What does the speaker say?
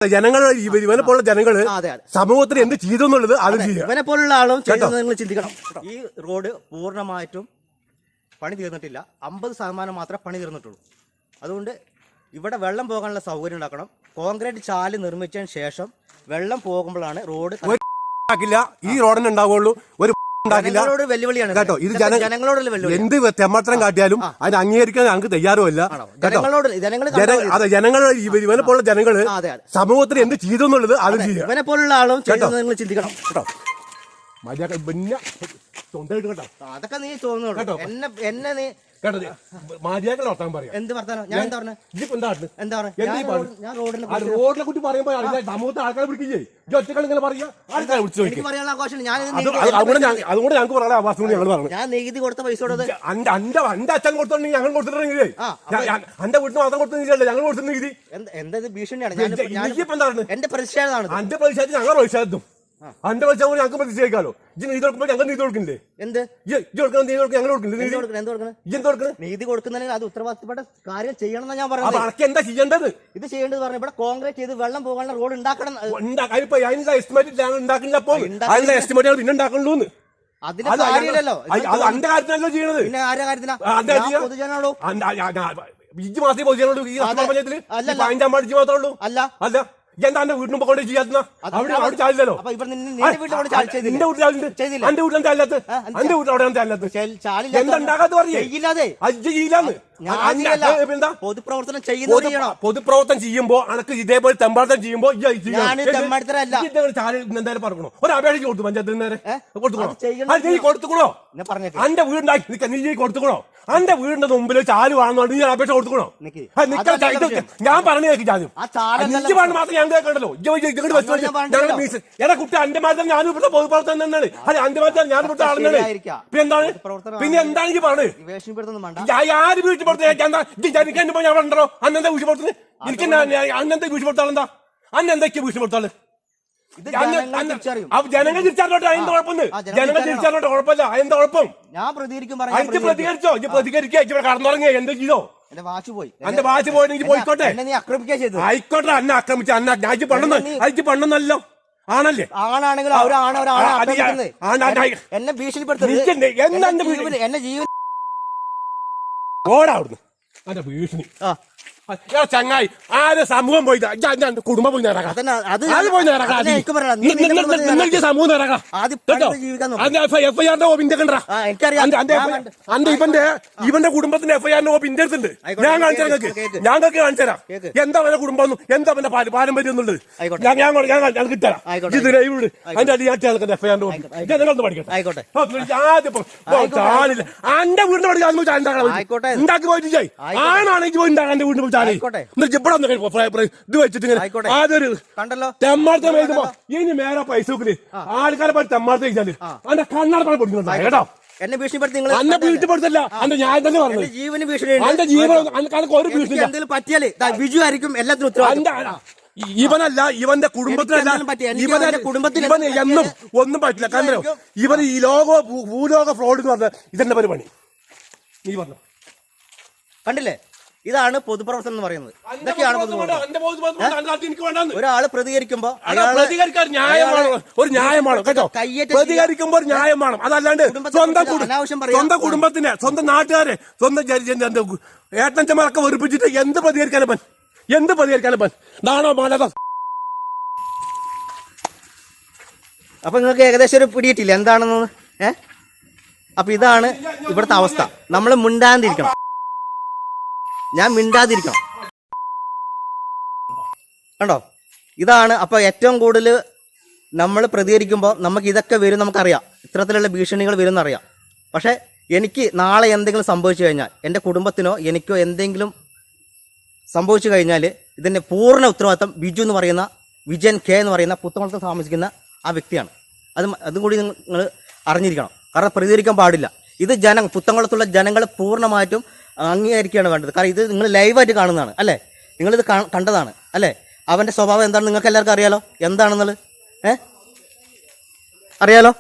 ജനങ്ങൾ ഇവനെ പോലുള്ള ജനങ്ങള് സമൂഹത്തിന് എന്ത് ചെയ്തു എന്നുള്ളത് അത് ഇവനെ പോലുള്ള ആളും നിങ്ങൾ ചിന്തിക്കണം. ഈ റോഡ് പൂർണ്ണമായിട്ടും പണി തീർന്നിട്ടില്ല, 50% മാത്രമേ പണി തീർന്നിട്ടുള്ളൂ. അതുകൊണ്ട് ഇവിടെ വെള്ളം പോകാനുള്ള സൗകര്യം ഉണ്ടാക്കണം. കോൺക്രീറ്റ് ചാല് നിർമ്മിച്ചതിന് ശേഷം വെള്ളം പോകുമ്പോഴാണ് റോഡ് ഈ റോഡിന് ഉണ്ടാവുള്ളൂ. ഒരു വെല്ലുവിളിയാണ് കേട്ടോ. ഇത് ജനങ്ങളോടുള്ള വെല്ലുവിളി. എന്ത് തെമ്മാത്രം കാട്ടിയാലും അതിന് അംഗീകരിക്കാൻ ഞങ്ങൾക്ക് തയ്യാറുമല്ല. അതെ, ജനങ്ങൾ ഇവനെ പോലുള്ള ജനങ്ങള് സമൂഹത്തിന് എന്ത് ചെയ്തു എന്നുള്ളത് അത് ഇവനെ പോലുള്ള ആളും നിങ്ങൾ ചിന്തിക്കണം കേട്ടോ. അതൊക്കെ നീ തോന്നുന്നു. എന്നെ നീ എന്ത് വർത്താനം? ഞാൻ എന്താ പറഞ്ഞത്? ഞാൻ റോഡിനെ കുറിച്ച് പറയുമ്പോ സമൂഹത്തെ ആൾക്കാരെ പിടിക്കില്ലേ? അതുകൊണ്ട് ഞങ്ങൾക്ക് പറയാൻ അവകാശം ഞങ്ങൾ പറഞ്ഞു. ഞാൻ നികുതി കൊടുത്ത പൈസ എന്റെ അച്ഛൻ കൊടുത്തോണ്ടെങ്കിൽ ഞങ്ങൾ കൊടുത്തിട്ടുണ്ടെങ്കിലേ എന്റെ വീട്ടിൽ മാത്രം കൊടുത്തില്ല, ഞങ്ങൾ കൊടുത്തിട്ട് നികുതി എന്താ ഭീഷണിയാണ്. എന്റെ പ്രതിഷേധമാണ്. എന്റെ പ്രതിഷേധം ഞങ്ങൾ പ്രതിഷേധത്തും അന്റെ പൈസ ഞങ്ങൾക്ക് പ്രതിഷേധിക്കാലോ. നീതി കൊടുക്കുമ്പോൾ ഞങ്ങൾ നീതി കൊടുക്കില്ലേ? എന്ത് ഞങ്ങൾ നീതി കൊടുക്കുന്നതിന് അത് ഉത്തരവാദിത്തപ്പെട്ട കാര്യം ചെയ്യണം ഞാൻ പറഞ്ഞു. എന്താ ചെയ്യേണ്ടത്? ഇത് ചെയ്യേണ്ടത് പറഞ്ഞു ഇവിടെ കോൺക്രീറ്റ് ചെയ്ത് വെള്ളം പോകാനുള്ള റോഡ് ഉണ്ടാക്കണം. എസ്റ്റിമേറ്റ് പിന്നെ ഉണ്ടാക്കണല്ലോ. അതിന്റെ കാര്യമില്ലല്ലോ. അന്റെ കാര്യത്തിലല്ലോ ചെയ്യണത്. പിന്നെ ആരുടെ കാര്യത്തിനാ? പൊതുജനോടോ? ഇജ്ജ് മാത്രമേ പൊതുജനോട് ഈ പഞ്ചായത്തില് 15 മാർച്ച് മാത്രമേ ഉള്ളൂ. അല്ല എന്താ എന്റെ വീട്ടിൽ കൊണ്ട് ചെയ്യാത്ത അവിടെ ചാലില്ലല്ലോ. എന്റെ വീട്ടിലാണ് ചാലില്ലാത്ത. എന്റെ വീട്ടിൽ അവിടെയാണ് ചാലില്ലാത്ത. എന്തുണ്ടാകാത്ത പറയില്ലാന്ന്. പൊതുപ്രവർത്തനം പൊതുപ്രവർത്തനം ചെയ്യുമ്പോ അനക്ക് ഇതേപോലെ തെമ്പാടത്തം ചെയ്യുമ്പോ എന്തായാലും പറഞ്ഞോ. ഒരു അപേക്ഷ കൊടുത്തു പഞ്ചായത്തിൽ നേരെ കൊടുത്തുക്കണോ? നീ കൊടുത്തുക്കണോ? എന്റെ വീടുണ്ടാക്കി നീ കൊടുത്തുക്കണോ? എന്റെ വീടിന്റെ മുമ്പിൽ ചാല് വേണമെന്നുണ്ട് നീ അപേക്ഷ കൊടുത്തുക്കണോ? ഞാൻ പറഞ്ഞു കേൾക്ക് ജാതി മാത്രം ഞാൻ കേൾക്കണ്ടല്ലോ. എടാ കുട്ടി എന്റെ മാറ്റം ഞാനും ഇവിടുത്തെ പൊതുപ്രവർത്തനം തന്നെയാണ്. അല്ലെ എന്റെ മാറ്റം ഞാൻ ഇവിടുത്തെ ആളുന്നാണ്. പിന്നെ എന്താണ് എനിക്ക് പറഞ്ഞത്? ആര് വീട്ടിൽ എനിക്ക് ഞാൻ ഉണ്ടോ? അന്നെന്താ വീഴ്ചപ്പെടുത്തുന്നത്? എനിക്ക് അന്നെന്താ വീഴ്ചപ്പെടുത്താളെന്താ? അന്നെന്തൊക്കെയാ വീഴ്ചപ്പെടുത്താള്? ജനങ്ങൾ തിരിച്ചറിഞ്ഞോട്ടെ. അതിന്റെ കുഴപ്പമൊന്ന് ജനങ്ങൾ തിരിച്ചറിഞ്ഞോട്ടെ. കുഴപ്പമില്ല. അതിന്റെ കുഴപ്പം ഞാൻ പ്രതികരിക്കും. പ്രതികരിച്ചോ? പ്രതികരിക്കുക. ഇവിടെ കടന്നുറങ്ങിയ എന്താ ചെയ്തോ? എന്റെ വാച്ച് പോയി പോയിക്കോട്ടെ. ആയിക്കോട്ടെ. അന്നെ ആക്രമിച്ച ഞാൻ പണ്ടെന്നല്ലോ. ആണല്ലേ? ആണാണെങ്കിൽ എന്നെ ഭീഷണിപ്പെടുത്തുന്നത്. എന്നെ ജീവൻ ഓടാവിടുന്ന് അന്റെ ഭീഷണി. ചങ്ങായി ആരെ സമൂഹം പോയി കുടുംബം പോയി നേരാക്കാം. സമൂഹം നേരാക്കാം. ഇവന്റെ കുടുംബത്തിന്റെ FIR ഓപ്പ് അടുത്തുണ്ട്. ഞാൻ കാണിച്ചു ഞങ്ങൾക്ക് കാണിച്ചു തരാം. എന്താ അവന്റെ കുടുംബം, എന്താ അവന്റെ പാരമ്പര്യം എന്നുള്ളത് ഞാൻ കിട്ടാം. ഇത് ലൈവില് അതിന്റെ അടിയാറ്റ് FIR ഓപ്പ് പഠിക്കട്ടെ. എന്റെ വീടിന്റെ പഠിക്കാൻ ഉണ്ടാക്കി പോയിട്ട് ചെയ്. ആണാണെങ്കിൽ പോയി ഉണ്ടാകാൻ എന്റെ വീടിന് ഇത് വെച്ചിട്ട് തെമ്മാർത്ത എഴുതുമ്പോ ഇനി മേലെ പൈസ വെക്കില് ആൾക്കാരെ പറ്റി തെമ്മാർത്ത എഴുതാല് അന്റെ കണ്ണാട പഠിക്കുന്നുണ്ടോ? കേട്ടോ. എന്നെ ഭീഷണിപ്പെടുത്തി അന്നെ ഭീഷണിപ്പെടുത്തല്ല. അന്റെ ഞാൻ തന്നെ പറഞ്ഞു ജീവന് ഭീഷണി. അന്റെ ജീവൻ ഒരു ഭീഷണി എന്തെങ്കിലും പറ്റിയാല് ബിജു ആയിരിക്കും എല്ലാത്തിനും ഉത്തരവാദിത്തം. ഇവനല്ല, ഇവന്റെ കുടുംബത്തിനല്ല. ഇവൻ എന്നും ഒന്നും പറ്റില്ല. കാരണം ഇവൻ ഈ ഭൂലോക ഫ്രോഡ് എന്ന് പറഞ്ഞ ഇതെന്നെ പരിപാടി. നീ പറഞ്ഞു കണ്ടില്ലേ? ഇതാണ് പൊതുപ്രവർത്തനം എന്ന് പറയുന്നത്. ഇതൊക്കെയാണ് ഒരാള് പ്രതികരിക്കുമ്പോ ഒരു ന്യായമാണ് കേട്ടോ. പ്രതികരിക്കുമ്പോ ഒരു ന്യായമാണ്. അതല്ലാണ്ട് സ്വന്തം കുടുംബത്തിനെ, സ്വന്തം നാട്ടുകാരെ, സ്വന്തം ഏട്ടനച്ചമാരൊക്കെ വെറുപ്പിച്ചിട്ട് എന്ത് പ്രതികരിക്കാനപ്പൻ? നാണോ മാനത? അപ്പൊ നിങ്ങൾക്ക് ഏകദേശം ഒരു പിടിയിട്ടില്ല എന്താണെന്ന്. അപ്പൊ ഇതാണ് ഇവിടുത്തെ അവസ്ഥ. നമ്മൾ മിണ്ടാതിരിക്കണം. ഞാൻ മിണ്ടാതിരിക്കണം. കണ്ടോ? ഇതാണ്. അപ്പൊ ഏറ്റവും കൂടുതൽ നമ്മൾ പ്രതികരിക്കുമ്പോൾ നമുക്ക് ഇതൊക്കെ വരും. നമുക്കറിയാം ഇത്തരത്തിലുള്ള ഭീഷണികൾ വരുമെന്നറിയാം. പക്ഷെ എനിക്ക് നാളെ എന്തെങ്കിലും സംഭവിച്ചു കഴിഞ്ഞാൽ, എൻ്റെ കുടുംബത്തിനോ എനിക്കോ എന്തെങ്കിലും സംഭവിച്ചു കഴിഞ്ഞാൽ ഇതിൻ്റെ പൂർണ്ണ ഉത്തരവാദിത്തം ബിജു എന്ന് പറയുന്ന വിജയൻ കെ എന്ന് പറയുന്ന പുത്തംകുളത്ത് താമസിക്കുന്ന ആ വ്യക്തിയാണ്. അതും കൂടി നിങ്ങൾ അറിഞ്ഞിരിക്കണം. കാരണം പ്രതികരിക്കാൻ പാടില്ല. ഇത് പുത്തംകുളത്തുള്ള ജനങ്ങൾ പൂർണ്ണമായിട്ടും അംഗീകരിക്കുകയാണ് വേണ്ടത്. കാരണം ഇത് നിങ്ങൾ ലൈവായിട്ട് കാണുന്നതാണ് അല്ലേ? നിങ്ങളിത് കണ്ടതാണ് അല്ലേ? അവൻ്റെ സ്വഭാവം എന്താണ് നിങ്ങൾക്ക് എല്ലാവർക്കും അറിയാലോ. എന്താണെന്നുള്ളത് അറിയാലോ.